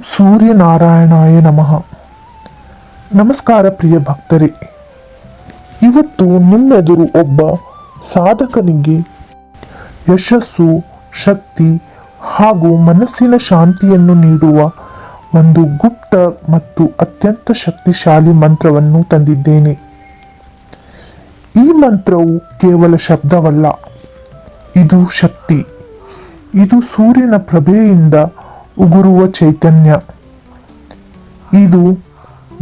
ಸೂರ್ಯನಾರಾಯಣಾಯ ನಮಃ. ನಮಸ್ಕಾರ ಪ್ರಿಯ ಭಕ್ತರೇ. ಇವತ್ತು ನಿಮ್ಮೆದುರು ಒಬ್ಬ ಸಾಧಕನಿಗೆ ಯಶಸ್ಸು, ಶಕ್ತಿ ಹಾಗೂ ಮನಸ್ಸಿನ ಶಾಂತಿಯನ್ನು ನೀಡುವ ಒಂದು ಗುಪ್ತ ಮತ್ತು ಅತ್ಯಂತ ಶಕ್ತಿಶಾಲಿ ಮಂತ್ರವನ್ನು ತಂದಿದ್ದೇನೆ. ಈ ಮಂತ್ರವು ಕೇವಲ ಶಬ್ದವಲ್ಲ, ಇದು ಶಕ್ತಿ. ಇದು ಸೂರ್ಯನ ಪ್ರಭೆಯಿಂದ ಉಗುರುವ ಚೈತನ್ಯ. ಇದು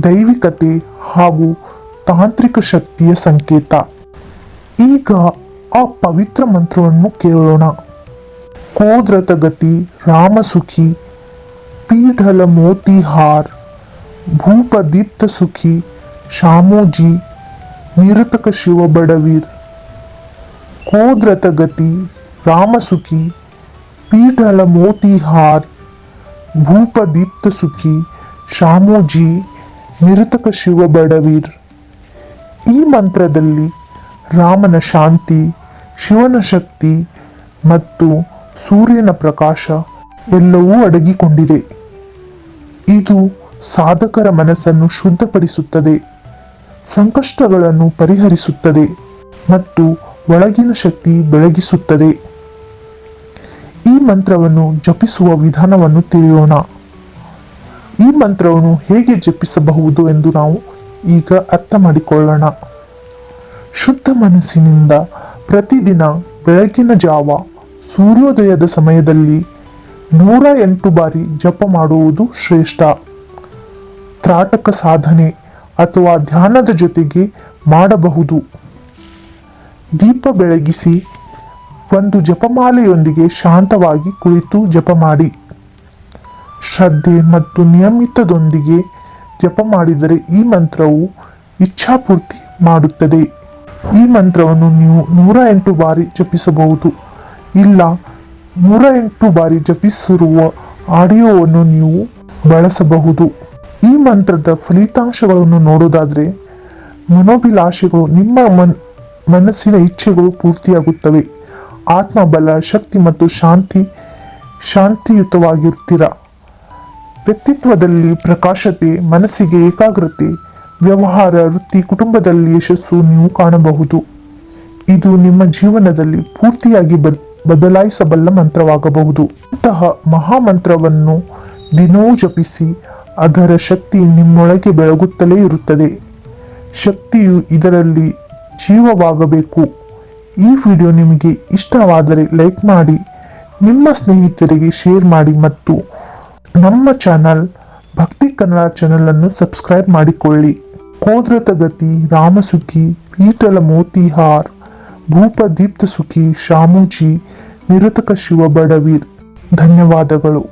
ದೈವಿಕತೆ ಹಾಗೂ ತಾಂತ್ರಿಕ ಶಕ್ತಿಯ ಸಂಕೇತ. ಈಗ ಆ ಪವಿತ್ರ ಮಂತ್ರವನ್ನು ಕೇಳೋಣ. ಕೋದ್ರತಗತಿ ರಾಮಸುಖಿ ಪೀಠಲ ಮೋತಿಹಾರ್ ಭೂಪದೀಪ್ತ ಸುಖಿ ಶಾಮೋಜಿ ನಿರತಕ ಶಿವ ಬಡವೀರ್. ಕೋದ್ರತಗತಿ ರಾಮಸುಖಿ ಪೀಠಲ ಮೋತಿಹಾರ್ ಭೂಪದೀಪ್ತ ಸುಖಿ ಶಾಮೋಜಿ ನಿರತಕ ಶಿವ ಬಡವೀರ್. ಈ ಮಂತ್ರದಲ್ಲಿ ರಾಮನ ಶಾಂತಿ, ಶಿವನ ಶಕ್ತಿ ಮತ್ತು ಸೂರ್ಯನ ಪ್ರಕಾಶ ಎಲ್ಲವೂ ಅಡಗಿಕೊಂಡಿದೆ. ಇದು ಸಾಧಕರ ಮನಸ್ಸನ್ನು ಶುದ್ಧಪಡಿಸುತ್ತದೆ, ಸಂಕಷ್ಟಗಳನ್ನು ಪರಿಹರಿಸುತ್ತದೆ ಮತ್ತು ಒಳಗಿನ ಶಕ್ತಿ ಬೆಳಗಿಸುತ್ತದೆ. ಈ ಮಂತ್ರವನ್ನು ಜಪಿಸುವ ವಿಧಾನವನ್ನು ತಿಳಿಯೋಣ. ಈ ಮಂತ್ರವನ್ನು ಹೇಗೆ ಜಪಿಸಬಹುದು ಎಂದು ನಾವು ಈಗ ಅರ್ಥ ಮಾಡಿಕೊಳ್ಳೋಣ. ಶುದ್ಧ ಮನಸ್ಸಿನಿಂದ ಪ್ರತಿದಿನ ಬೆಳಗಿನ ಜಾವ ಸೂರ್ಯೋದಯದ ಸಮಯದಲ್ಲಿ 108 ಬಾರಿ ಜಪ ಮಾಡುವುದು ಶ್ರೇಷ್ಠ. ತ್ರಾಟಕ ಸಾಧನೆ ಅಥವಾ ಧ್ಯಾನದ ಜೊತೆಗೆ ಮಾಡಬಹುದು. ದೀಪ ಬೆಳಗಿಸಿ ಒಂದು ಜಪಮಾಲೆಯೊಂದಿಗೆ ಶಾಂತವಾಗಿ ಕುಳಿತು ಜಪ ಮಾಡಿ. ಶ್ರದ್ಧೆ ಮತ್ತು ನಿಯಮಿತದೊಂದಿಗೆ ಜಪ ಮಾಡಿದರೆ ಈ ಮಂತ್ರವು ಇಚ್ಛಾಪೂರ್ತಿ ಮಾಡುತ್ತದೆ. ಈ ಮಂತ್ರವನ್ನು ನೀವು 108 ಬಾರಿ ಜಪಿಸಬಹುದು. ಇಲ್ಲ, 108 ಬಾರಿ ಜಪಿಸಿರುವ ಆಡಿಯೋವನ್ನು ನೀವು ಬಳಸಬಹುದು. ಈ ಮಂತ್ರದ ಫಲಿತಾಂಶಗಳನ್ನು ನೋಡೋದಾದರೆ, ಮನೋಭಿಲಾಷೆಗಳು, ನಿಮ್ಮ ಮನಸ್ಸಿನ ಇಚ್ಛೆಗಳು ಪೂರ್ತಿಯಾಗುತ್ತವೆ. ಆತ್ಮಬಲ, ಶಕ್ತಿ ಮತ್ತು ಶಾಂತಿಯುತವಾಗಿರ್ತೀರ. ವ್ಯಕ್ತಿತ್ವದಲ್ಲಿ ಪ್ರಕಾಶತೆ, ಮನಸ್ಸಿಗೆ ಏಕಾಗ್ರತೆ, ವ್ಯವಹಾರ, ವೃತ್ತಿ, ಕುಟುಂಬದಲ್ಲಿ ಯಶಸ್ಸು ನೀವು ಕಾಣಬಹುದು. ಇದು ನಿಮ್ಮ ಜೀವನದಲ್ಲಿ ಪೂರ್ತಿಯಾಗಿ ಬದಲಾಯಿಸಬಲ್ಲ ಮಂತ್ರವಾಗಬಹುದು. ಇಂತಹ ಮಹಾಮಂತ್ರವನ್ನು ದಿನವೂ ಜಪಿಸಿ, ಅದರ ಶಕ್ತಿ ನಿಮ್ಮೊಳಗೆ ಬೆಳಗುತ್ತಲೇ ಇರುತ್ತದೆ. ಶಕ್ತಿಯು ಇದರಲ್ಲಿ ಜೀವವಾಗಬೇಕು. ಈ ವಿಡಿಯೋ ನಿಮಗೆ ಇಷ್ಟವಾದರೆ ಲೈಕ್ ಮಾಡಿ, ನಿಮ್ಮ ಸ್ನೇಹಿತರಿಗೆ ಶೇರ್ ಮಾಡಿ ಮತ್ತು ನಮ್ಮ ಚಾನಲ್ ಭಕ್ತಿ ಕನ್ನಡ ಚಾನಲ್ ಅನ್ನು ಸಬ್ಸ್ಕ್ರೈಬ್ ಮಾಡಿಕೊಳ್ಳಿ. ಕೋದ್ರತಗತಿ ರಾಮಸುಖಿ ಪೀಠಲ ಮೋತಿಹಾರ್ ಭೂಪದೀಪ್ತ ಸುಖಿ ಶಾಮೋಜಿ ನಿರತಕ ಶಿವ ಬಡವೀರ್. ಧನ್ಯವಾದಗಳು.